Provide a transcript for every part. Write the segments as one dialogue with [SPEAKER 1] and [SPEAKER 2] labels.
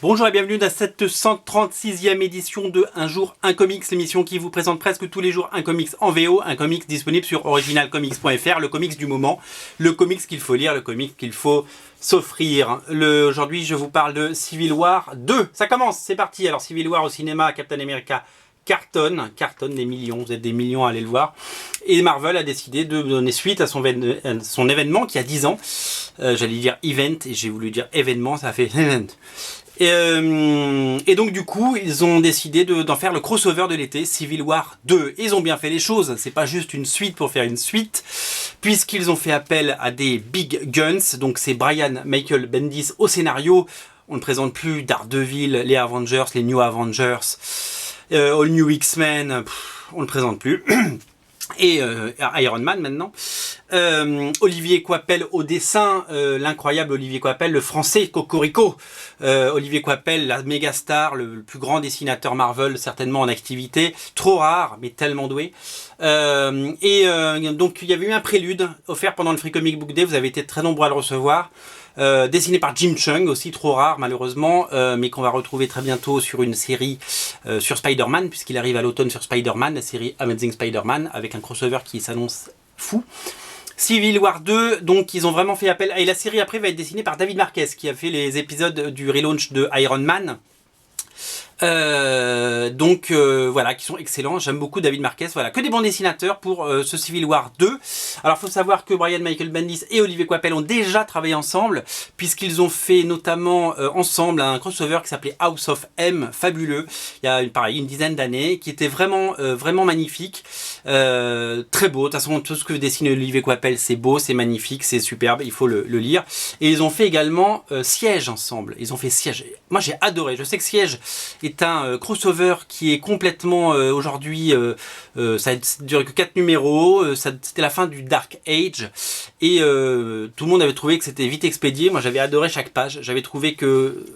[SPEAKER 1] Bonjour et bienvenue dans cette 136e édition de Un jour un comics, l'émission qui vous présente presque tous les jours un comics en VO, un comics disponible sur originalcomics.fr, le comics du moment, le comics qu'il faut lire, le comics qu'il faut s'offrir. Aujourd'hui, je vous parle de Civil War 2. Ça commence, c'est parti. Alors Civil War au cinéma, Captain America cartonne des millions, vous êtes des millions à aller le voir. Et Marvel a décidé de donner suite à son événement qui a 10 ans. J'allais dire event et j'ai voulu dire événement, ça a fait event. Et donc du coup, ils ont décidé d'en faire le crossover de l'été, Civil War 2. Et ils ont bien fait les choses, c'est pas juste une suite pour faire une suite, puisqu'ils ont fait appel à des big guns. Donc c'est Brian Michael Bendis au scénario. On ne présente plus Daredevil, les Avengers, les New Avengers, All New X-Men, on ne le présente plus. Et Iron Man maintenant. Olivier Coipel au dessin, l'incroyable Olivier Coipel, le français Cocorico. Olivier Coipel, la méga star, le plus grand dessinateur Marvel certainement en activité, trop rare mais tellement doué. Donc il y avait eu un prélude offert pendant le Free Comic Book Day, vous avez été très nombreux à le recevoir. Dessiné par Jim Cheung, aussi trop rare malheureusement, mais qu'on va retrouver très bientôt sur une série sur Spider-Man, puisqu'il arrive à l'automne sur Spider-Man, la série Amazing Spider-Man, avec un crossover qui s'annonce fou. Civil War 2, donc ils ont vraiment fait appel, et la série après va être dessinée par David Marquez, qui a fait les épisodes du relaunch de Iron Man. Voilà, qui sont excellents. J'aime beaucoup David Marquez. Voilà, que des bons dessinateurs pour ce Civil War 2. Alors, faut savoir que Brian Michael Bendis et Olivier Coipel ont déjà travaillé ensemble, puisqu'ils ont fait notamment ensemble un crossover qui s'appelait House of M, fabuleux. Il y a une dizaine d'années, qui était vraiment magnifique, très beau. De toute façon, tout ce que dessine Olivier Coipel, c'est beau, c'est magnifique, c'est superbe. Il faut le lire. Et ils ont fait également Siège ensemble. Ils ont fait Siège. Moi, j'ai adoré. Je sais que Siège est un crossover qui est complètement aujourd'hui, ça ne dure que 4 numéros, c'était la fin du Dark Age et tout le monde avait trouvé que c'était vite expédié. Moi j'avais adoré chaque page, j'avais trouvé que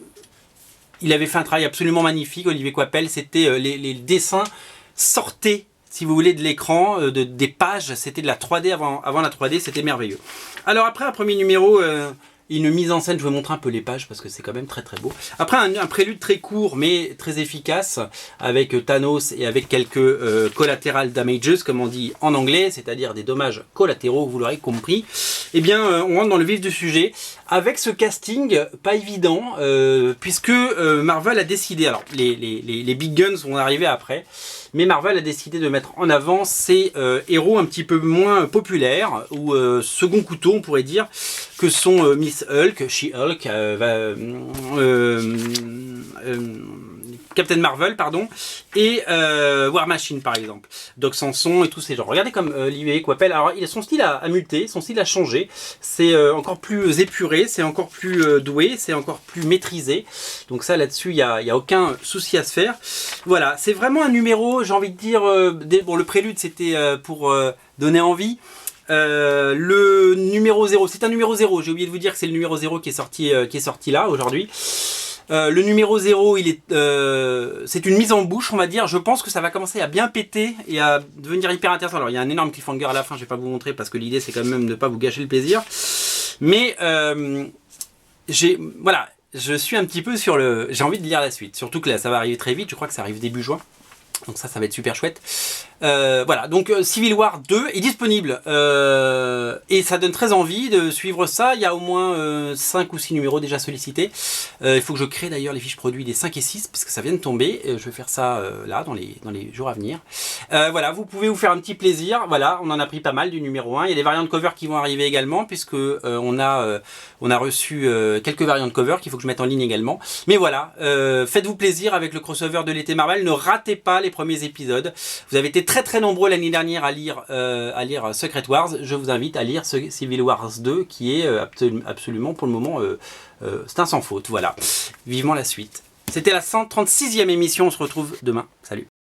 [SPEAKER 1] il avait fait un travail absolument magnifique, Olivier Coipel. C'était les dessins sortaient, si vous voulez, de l'écran, des pages, c'était de la 3D avant la 3D, c'était merveilleux. Alors après un premier numéro, une mise en scène, je vais vous montrer un peu les pages parce que c'est quand même très très beau. Après un prélude très court mais très efficace avec Thanos et avec quelques collateral damages comme on dit en anglais, c'est-à-dire des dommages collatéraux, vous l'aurez compris. Eh bien on rentre dans le vif du sujet avec ce casting pas évident puisque Marvel a décidé, alors les big guns vont arriver après, mais Marvel a décidé de mettre en avant ces héros un petit peu moins populaires, ou second couteau on pourrait dire, que sont Miss Hulk, She-Hulk, Captain Marvel, pardon, et War Machine par exemple, Doc Samson et tous ces gens. Regardez comme Olivier Coipel, alors son style a muté, son style a changé, c'est encore plus épuré, c'est encore plus doué, c'est encore plus maîtrisé, donc ça là-dessus il y a aucun souci à se faire. Voilà, c'est vraiment un numéro, j'ai envie de dire, bon le prélude c'était pour donner envie. Le numéro 0, c'est un numéro 0, j'ai oublié de vous dire que c'est le numéro 0 qui est sorti là aujourd'hui. Le numéro 0, c'est une mise en bouche, on va dire. Je pense que ça va commencer à bien péter et à devenir hyper intéressant. Alors il y a un énorme cliffhanger à la fin, je vais pas vous montrer parce que l'idée c'est quand même de ne pas vous gâcher le plaisir. Mais voilà, je suis un petit peu sur le... J'ai envie de lire la suite, surtout que là ça va arriver très vite, je crois que ça arrive début juin. Donc ça va être super chouette. Voilà, donc Civil War 2 est disponible et ça donne très envie de suivre ça. Il y a au moins 5 ou 6 numéros déjà sollicités. Il faut que je crée d'ailleurs les fiches produits des 5 et 6 parce que ça vient de tomber. Je vais faire ça là dans les jours à venir. Voilà, vous pouvez vous faire un petit plaisir. Voilà, on en a pris pas mal du numéro 1. Il y a des variantes cover qui vont arriver également puisque on a reçu quelques variantes cover qu'il faut que je mette en ligne également. Mais voilà, faites-vous plaisir avec le crossover de l'été Marvel. Ne ratez pas les premiers épisodes. Vous avez été très très nombreux l'année dernière à lire Secret Wars. Je vous invite à lire ce Civil Wars 2 qui est absolument pour le moment c'est un sans faute. Voilà, vivement la suite. C'était la 136e émission, on se retrouve demain. Salut.